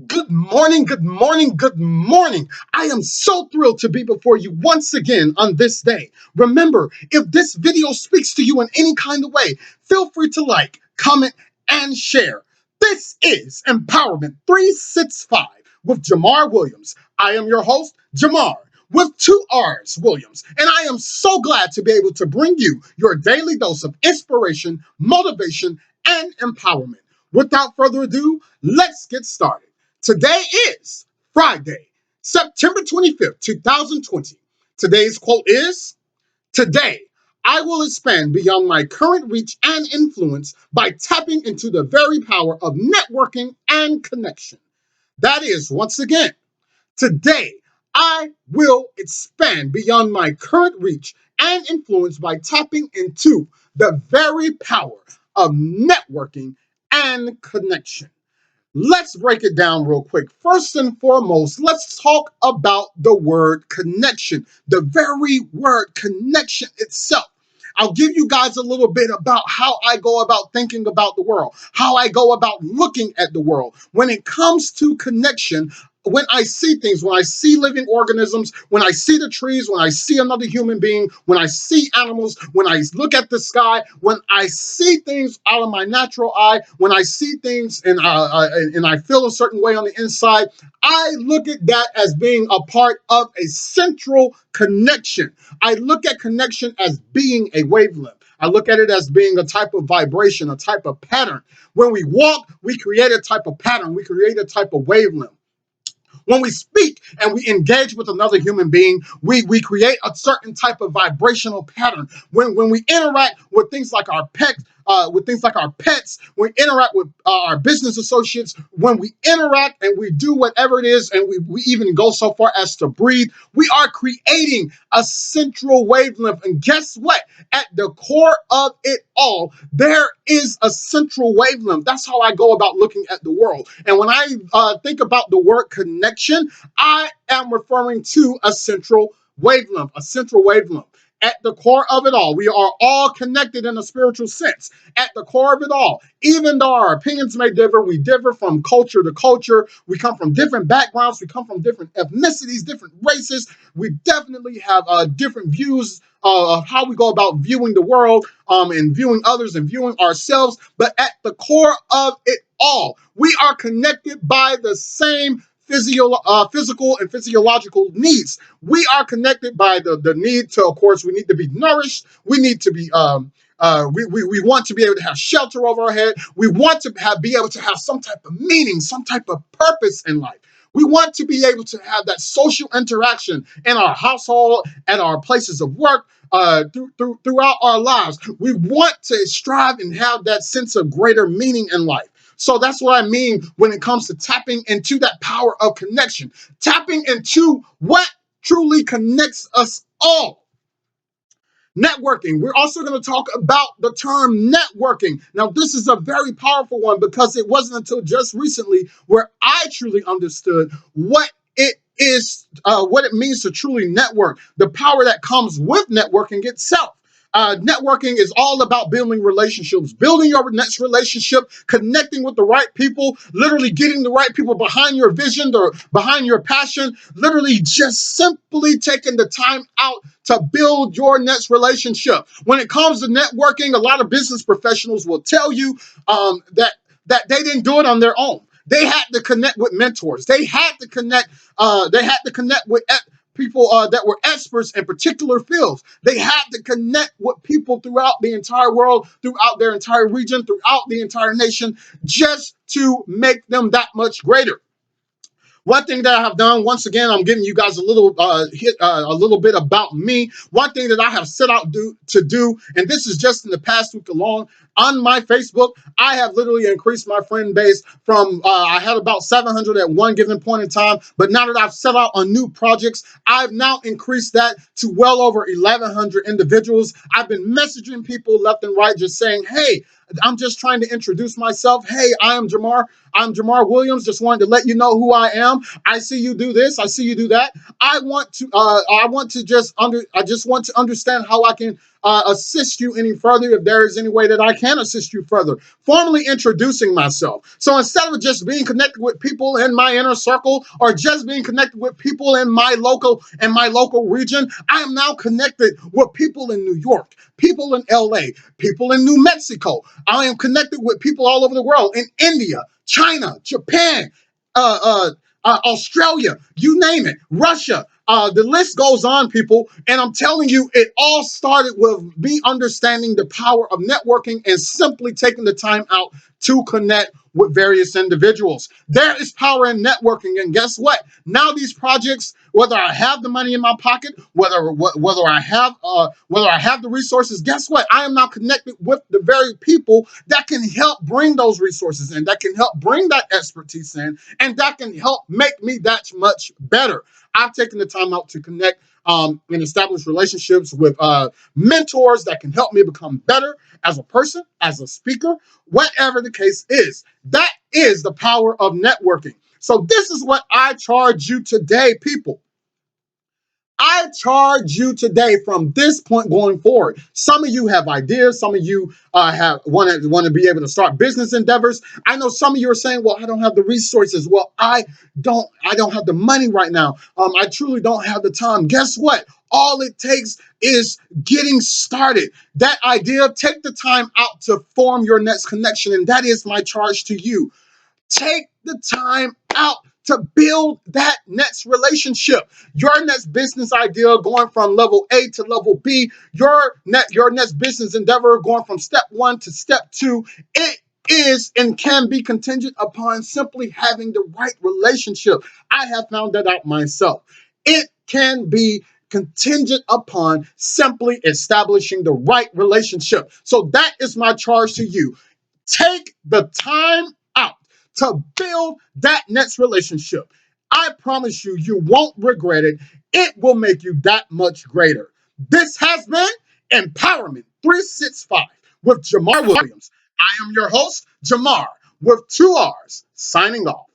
Good morning, good morning, good morning. I am so thrilled to be before you once again on this day. Remember, if this video speaks to you in any kind of way, feel free to like, comment, and share. This is Empowerment365 with Jamarr Williams. I am your host, Jamarr, with two R's, Williams, and I am so glad to be able to bring you your daily dose of inspiration, motivation, and empowerment. Without further ado, let's get started. Today is Friday, September 25th, 2020. Today's quote is, "Today, I will expand beyond my current reach and influence by tapping into the very power of networking and connection." That is, once again, today, I will expand beyond my current reach and influence by tapping into the very power of networking and connection. Let's break it down real quick. First and foremost, let's talk about the word connection, the very word connection itself. I'll give you guys a little bit about how I go about thinking about the world, how I go about looking at the world. When it comes to connection, when I see things, when I see living organisms, when I see the trees, when I see another human being, when I see animals, when I look at the sky, when I see things out of my natural eye, when I see things and I feel a certain way on the inside, I look at that as being a part of a central connection. I look at connection as being a wavelength. I look at it as being a type of vibration, a type of pattern. When we walk, we create a type of pattern. We create a type of wavelength. When we speak and we engage with another human being, we create a certain type of vibrational pattern. When we interact with things like our pets, we interact with our business associates, when we interact and we do whatever it is, and we even go so far as to breathe, we are creating a central wavelength. And guess what? At the core of it all, there is a central wavelength. That's how I go about looking at the world. And when I think about the word connection, I am referring to a central wavelength, a central wavelength. At the core of it all, we are all connected in a spiritual sense. At the core of it all, even though our opinions may differ, we differ from culture to culture. We come from different backgrounds. We come from different ethnicities, different races. We definitely have different views of how we go about viewing the world, and viewing others and viewing ourselves. But at the core of it all, we are connected by the same physical and physiological needs. We are connected by the need to, of course, we need to be nourished. We need to be we want to be able to have shelter over our head. We want to be able to have some type of meaning, some type of purpose in life. We want to be able to have that social interaction in our household, at our places of work, throughout our lives. We want to strive and have that sense of greater meaning in life. So that's what I mean when it comes to tapping into that power of connection, tapping into what truly connects us all. Networking. We're also going to talk about the term networking. Now, this is a very powerful one because it wasn't until just recently where I truly understood what it is, what it means to truly network, the power that comes with networking itself. Networking is all about building relationships, building your next relationship, connecting with the right people, literally getting the right people behind your vision or behind your passion, literally just simply taking the time out to build your next relationship. When it comes to networking, a lot of business professionals will tell you that they didn't do it on their own. They had to connect with mentors. They had to connect. They had to connect with people that were experts in particular fields. They had to connect with people throughout the entire world, throughout their entire region, throughout the entire nation, just to make them that much greater. One thing that I have done, once again, I'm giving you guys a little bit about me. One thing that I have set out to do, and this is just in the past week alone, on my Facebook, I have literally increased my friend base from, I had about 700 at one given point in time, but now that I've set out on new projects, I've now increased that to well over 1,100 individuals. I've been messaging people left and right, just saying, hey, I'm just trying to introduce myself. Hey, I am Jamarr. I'm Jamarr Williams. Just wanted to let you know who I am. I see you do this. I see you do that. I just want to understand how I can assist you any further, if there is any way that I can assist you further, formally introducing myself. So instead of just being connected with people in my inner circle or just being connected with people in my local region, I am now connected with people in New York, people in LA, people in New Mexico. I am connected with people all over the world, in India, China, Japan, uh, uh, Australia, you name it, Russia. The list goes on, people. And I'm telling you, it all started with me understanding the power of networking and simply taking the time out to connect with various individuals. There is power in networking. And guess what? Now these projects, whether I have the money in my pocket, whether I have the resources, guess what? I am now connected with the very people that can help bring those resources in, that can help bring that expertise in, and that can help make me that much better. I've taken the time out to connect and establish relationships with mentors that can help me become better as a person, as a speaker, whatever the case is. That is the power of networking. So this is what I charge you today, people. I charge you today from this point going forward. Some of you have ideas. Some of you have want to be able to start business endeavors. I know some of you are saying, "Well, I don't have the resources." Well, I don't have the money right now. I truly don't have the time. Guess what? All it takes is getting started. That idea, take the time out to form your next connection, and that is my charge to you. Take the time out to build that next relationship, your next business idea going from level A to level B, your next business endeavor going from step 1 to step 2. It is and can be contingent upon simply having the right relationship. I have found that out myself. It can be contingent upon simply establishing the right relationship. So that is my charge to you. Take the time out to build that next relationship. I promise you, you won't regret it. It will make you that much greater. This has been Empowerment 365 with Jamarr Williams. I am your host, Jamarr, with 2 R's, signing off.